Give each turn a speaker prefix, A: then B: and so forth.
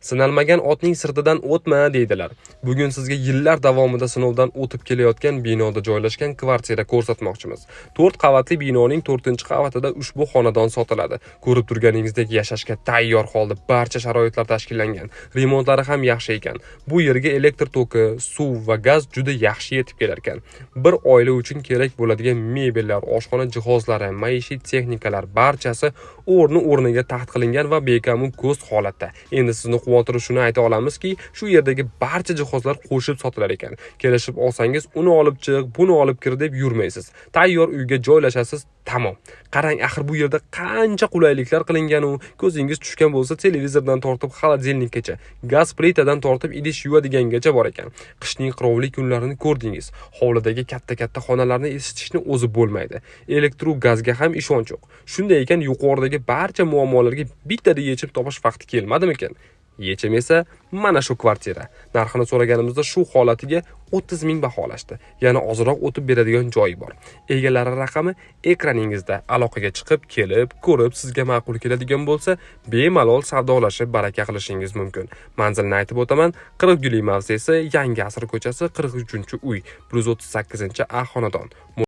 A: Sinalmagan otning sirtidan o'tma deydilar. Bugun sizga yillar davomida sinovdan o'tib kelayotgan binoda joylashgan kvartira ko'rsatmoqchimiz. 4 qavatli binoning 4-qavatida ushbu xonadon sotiladi. Ko'rib turganingizdek yashashga tayyor holda barcha sharoitlar tashkillangan. Remontlari ham yaxshi ekan. Bu yerga elektr toki, suv va gaz juda yaxshi yetib kelar ekan. Bir oila uchun kerak bo'ladigan mebellar, oshxona jihozlari, maishiy texnikalar barchasi o'rniga taxt qilingan va bekamu ko'z holatda. Endi sizni quvontirib shuni ayta olamizki, shu yerdagi barcha jihozlar qo'shib sotilar ekan. Kelishib olsangiz, uni olib chiq, buni olib kir deb yurmaysiz. Tayyor uyga joylashasiz, tamom. Qarang, axir bu yerda qancha qulayliklar qilingan u. Ko'zingiz tushgan bo'lsa, televizordan tortib xolodilnikgacha, gaz plitadan tortib idish yuvadigangacha bor ekan. Qishning qirovli kunlarini ko'rdingiz. Hovlidagi katta-katta xonalarni isitishni o'zi bo'lmaydi. Elektru gazga ham ishonch yo'q. Shunday ekan, yuqoridagi barcha muammolarga bittada yechim topish vaqti kelmadimikan? Yechim esa mana shu kvartira. Narxini so'raganimizda shu holatiga 30 ming baholashdi. Yana ozroq o'tib beradigan joyi bor. Egalari raqami ekraningizda. Aloqaga chiqib, kelib, ko'rib, sizga ma'qul keladigan bo'lsa, bemalol savdolashib baraka qilishingiz mumkin. Manzilni aytib o'taman. 40 Guli mavzesi, Yangi asr ko'chasi, 43-uy, 138-A xonadon.